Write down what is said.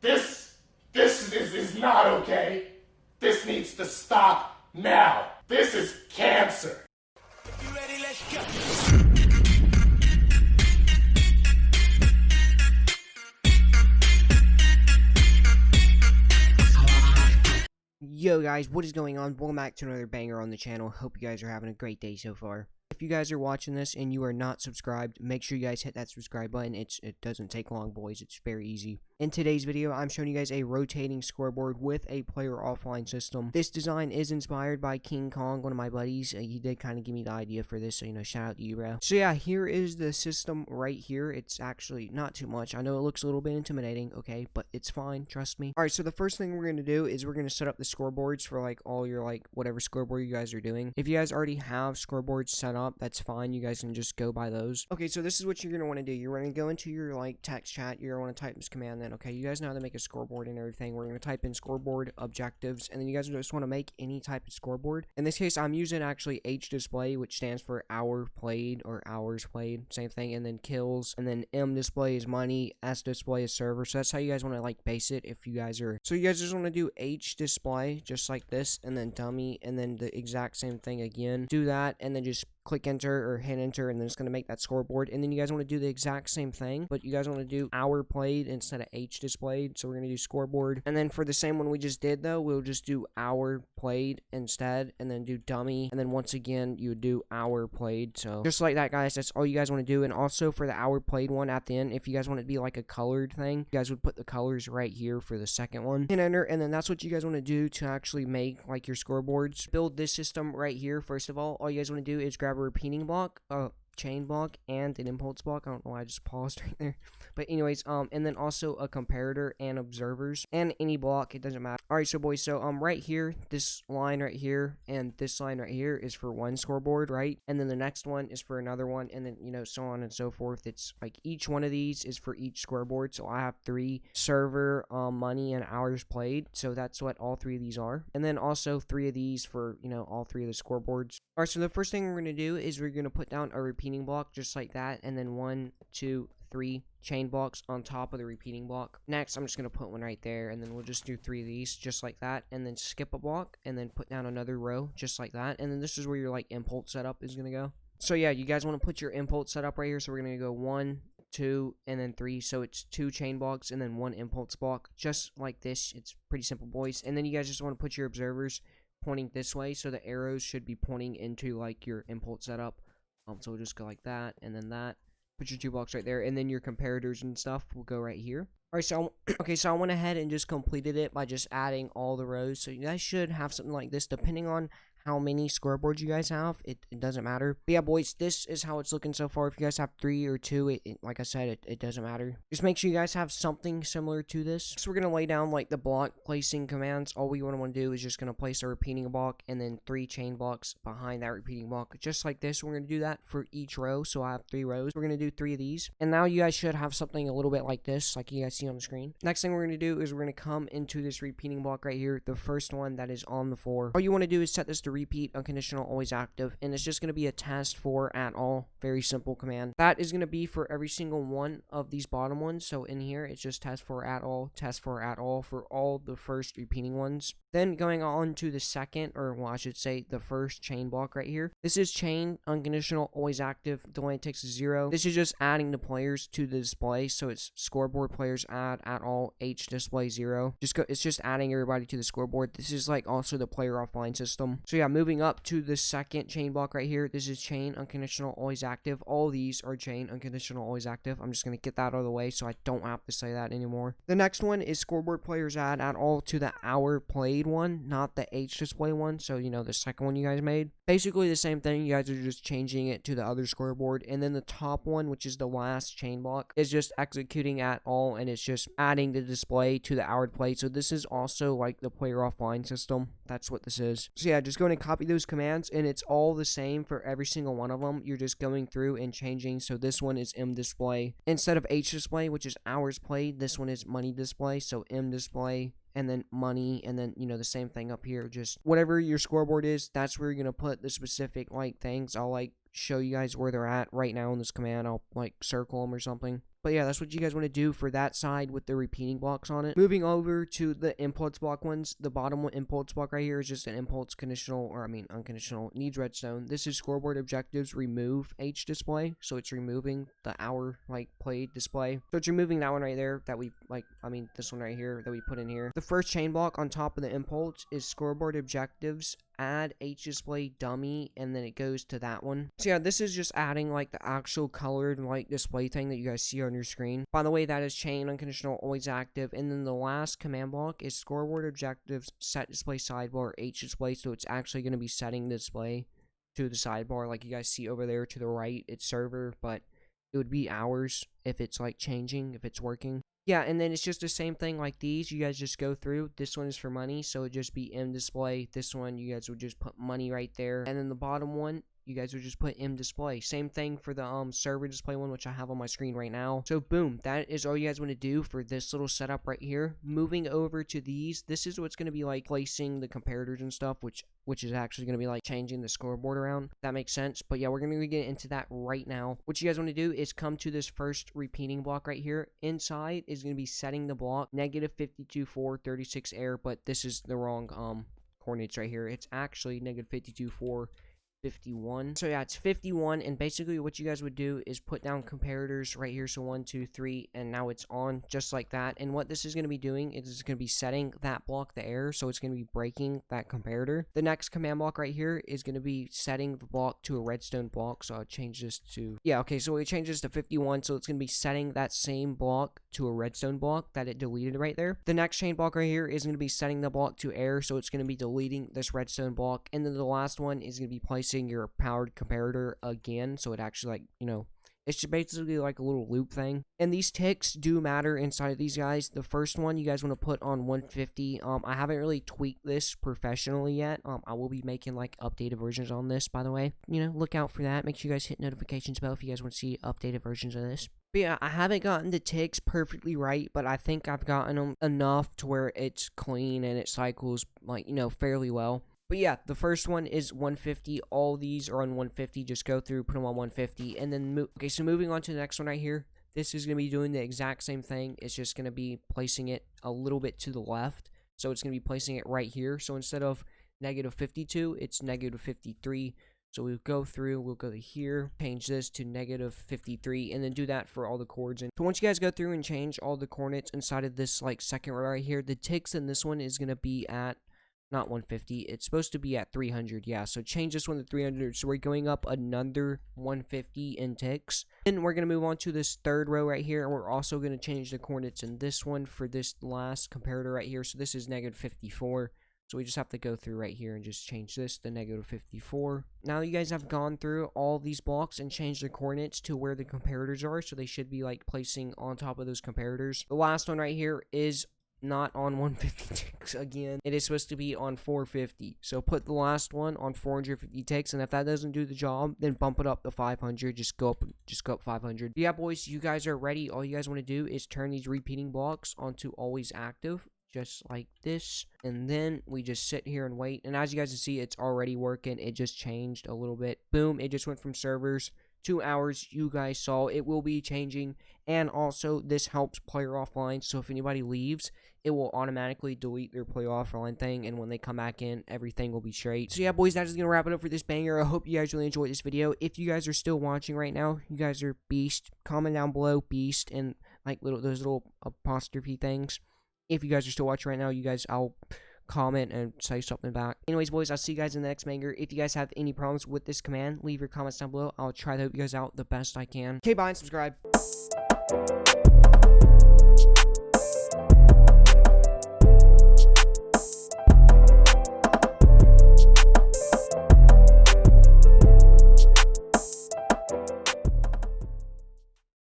This is not okay. This needs to stop now. This is cancer. If you ready, let's go. Yo guys, what is going on? Welcome back to another banger on the channel. Hope you guys are having a great day so far. If you guys are watching this and you are not subscribed, make sure you guys hit that subscribe button. It doesn't take long, boys. It's very easy. In today's video, I'm showing you guys a rotating scoreboard with a player offline system. This design is inspired by King Kong, one of my buddies. He did kind of give me the idea for this, so shout out to you, bro. So yeah, here is the system right here. It's actually not too much. I know it looks a little bit intimidating, okay, but it's fine, trust me. Alright, so the first thing we're going to do is we're going to set up the scoreboards for like all your whatever scoreboard you guys are doing. If you guys already have scoreboards set up, that's fine. You guys can just go by those. Okay, so this is what you're going to want to do. You're going to go into your text chat. You're going to want to type this command then. Okay, you guys know how to make a scoreboard and everything. We're going to type in scoreboard objectives, and then you guys just want to make any type of scoreboard. In this case, I'm using actually H display, which stands for hour played or hours played, same thing, and then kills, and then M display is money, S display is server. So that's how you guys want to base it. If you guys are, so you guys just want to do H display just like this, and then dummy, and then the exact same thing again. Do that, and then just click enter or hit enter, and then it's going to make that scoreboard. And then you guys want to do the exact same thing, but you guys want to do hour played instead of H displayed. So we're going to do scoreboard, and then for the same one we just did though, we'll just do hour played instead, and then do dummy, and then once again you would do hour played. So just like that, guys, that's all you guys want to do. And also for the hour played one at the end, if you guys want it to be like a colored thing, you guys would put the colors right here for the second one, hit enter, and then that's what you guys want to do to actually make your scoreboards. Build this system right here. First of all you guys want to do is grab a repeating block, chain block, and an impulse block. I don't know why I just paused right there, but anyways, and then also a comparator and observers and any block, it doesn't matter. Alright, so boys, so right here, this line right here and this line right here is for one scoreboard, right? And then the next one is for another one, and then so on and so forth. It's like each one of these is for each scoreboard. So I have 3: server, money, and hours played. So that's what all 3 of these are, and then also 3 of these for all 3 of the scoreboards. Alright, so the first thing we're going to do is we're going to put down a repeating block just like that, and then 1, 2, 3 chain blocks on top of the repeating block. Next, I'm just going to put one right there, and then we'll just do 3 of these just like that, and then skip a block, and then put down another row just like that, and then this is where your impulse setup is going to go. So yeah, you guys want to put your impulse setup right here, so we're going to go 1, 2, and then 3, so it's 2 chain blocks and then 1 impulse block, just like this. It's pretty simple, boys. And then you guys just want to put your observers pointing this way, so the arrows should be pointing into your impulse setup. So we'll just go like that, and then that. Put your 2 blocks right there, and then your comparators and stuff will go right here. Alright, so I went ahead and just completed it by just adding all the rows. So you guys should have something like this, depending on how many scoreboards you guys have. It doesn't matter. But yeah, boys, this is how it's looking so far. If you guys have 3 or 2, like I said, it doesn't matter. Just make sure you guys have something similar to this. So we're going to lay down the block placing commands. All we want to do is just going to place a repeating block and then 3 chain blocks behind that repeating block, just like this. We're going to do that for each row. So I have 3 rows. We're going to do 3 of these, and now you guys should have something a little bit like this, like you guys see on the screen. Next thing we're going to do is we're going to come into this repeating block right here, the first one that is on the floor. All you want to do is set this to repeat unconditional always active, and it's just going to be a test for at all. Very simple command. That is going to be for every single one of these bottom ones. So in here it's just test for at all for all the first repeating ones. Then going on to the second, or well, I should say the first chain block right here. This is chain unconditional always active. Delay takes 0. This is just adding the players to the display. So it's scoreboard players add at all H display 0. It's just adding everybody to the scoreboard. This is also the player offline system. So yeah, moving up to the second chain block right here. This is chain unconditional always active. All these are chain unconditional always active. I'm just going to get that out of the way so I don't have to say that anymore. The next one is scoreboard players add at all to the hour played one, not the H display one. So the second one you guys made, basically the same thing. You guys are just changing it to the other scoreboard, and then the top one, which is the last chain block, is just executing at all, and it's just adding the display to the hour play. So this is also the player offline system. That's what this is. So yeah, just going to copy those commands, and it's all the same for every single one of them. You're just going through and changing. So this one is M display instead of H display, which is hours played. This one is money display, so M display, and then money, and then the same thing up here. Just whatever your scoreboard is, that's where you're gonna put the specific things. I'll show you guys where they're at right now in this command. I'll circle them or something. But yeah, that's what you guys want to do for that side with the repeating blocks on it. Moving over to the impulse block ones, the bottom one impulse block right here is just an impulse conditional, or I mean unconditional, needs redstone. This is scoreboard objectives remove H display, so it's removing the hour like play display. So it's removing that one right there that we this one right here that we put in here. The first chain block on top of the impulse is scoreboard objectives add H display dummy, and then it goes to that one. So yeah, this is just adding like the actual colored like display thing that you guys see on your screen. By the way, that is chain unconditional always active. And then the last command block is scoreboard objectives set display sidebar H display, so it's actually going to be setting the display to the sidebar like you guys see over there to the right. It's server, but it would be hours if it's like changing, if it's working. Yeah, and then it's just the same thing like these. You guys just go through. This one is for money, so it'd just be M display. This one, you guys would just put money right there. And then the bottom one, you guys would just put M display. Same thing for the server display one, which I have on my screen right now. So boom, that is all you guys want to do for this little setup right here. Moving over to these, this is what's going to be like placing the comparators and stuff, which is actually going to be like changing the scoreboard around. That makes sense. But yeah, we're going to get into that right now. What you guys want to do is come to this first repeating block right here. Inside is going to be setting the block -52,436 air, but this is the wrong coordinates right here. It's actually -52,451. So yeah, it's 51, and basically what you guys would do is put down comparators right here. So 1 2 3, and now it's on just like that. And what this is going to be doing is it's going to be setting that block the error, so it's going to be breaking that comparator. The next command block right here is going to be setting the block to a redstone block. So I'll change this to, yeah, okay, so it changes to 51, so it's going to be setting that same block to a redstone block that it deleted right there. The next chain block right here is going to be setting the block to air, so it's going to be deleting this redstone block. And then the last one is going to be placing your powered comparator again, so it actually, like, you know, it's just basically like a little loop thing. And these ticks do matter inside of these guys. The first one you guys want to put on 150. I haven't really tweaked this professionally yet. I will be making like updated versions on this, by the way. You know, look out for that. Make sure you guys hit notifications bell if you guys want to see updated versions of this. But yeah, I haven't gotten the ticks perfectly right, but I think I've gotten them enough to where it's clean and it cycles, like, you know, fairly well. But yeah, the first one is 150. All these are on 150. Just go through, put them on 150, and then okay, so moving on to the next one right here. This is going to be doing the exact same thing. It's just going to be placing it a little bit to the left. So it's going to be placing it right here. So instead of -52, it's -53. So we'll go through, we'll go to here, change this to -53, and then do that for all the chords. And so once you guys go through and change all the coordinates inside of this like second row right here, the ticks in this one is going to be at not 150, it's supposed to be at 300. Yeah, so change this one to 300, so we're going up another 150 in ticks. And we're going to move on to this third row right here, and we're also going to change the coordinates in this one for this last comparator right here. So this is -54, so we just have to go through right here and just change this to -54. Now you guys have gone through all these blocks and changed the coordinates to where the comparators are, so they should be like placing on top of those comparators. The last one right here is not on 150 ticks again. It is supposed to be on 450. So put the last one on 450 ticks, and if that doesn't do the job, then bump it up to 500. Just go up 500. Yeah, boys, you guys are ready. All you guys want to do is turn these repeating blocks onto always active, just like this, and then we just sit here and wait. And as you guys can see, it's already working. It just changed a little bit. Boom, it just went from servers 2 hours. You guys saw it will be changing, and also this helps player offline, so if anybody leaves, it will automatically delete their play offline thing, and when they come back in, everything will be straight. So yeah, boys, that is gonna wrap it up for this banger. I hope you guys really enjoyed this video. If you guys are still watching right now, you guys are beast. Comment down below beast and like those little apostrophe things. If you guys are still watching right now, you guys, I'll comment and say something back. Anyways, boys, I'll see you guys in the next banger. If you guys have any problems with this command, leave your comments down below. I'll try to help you guys out the best I can. Okay, bye and subscribe.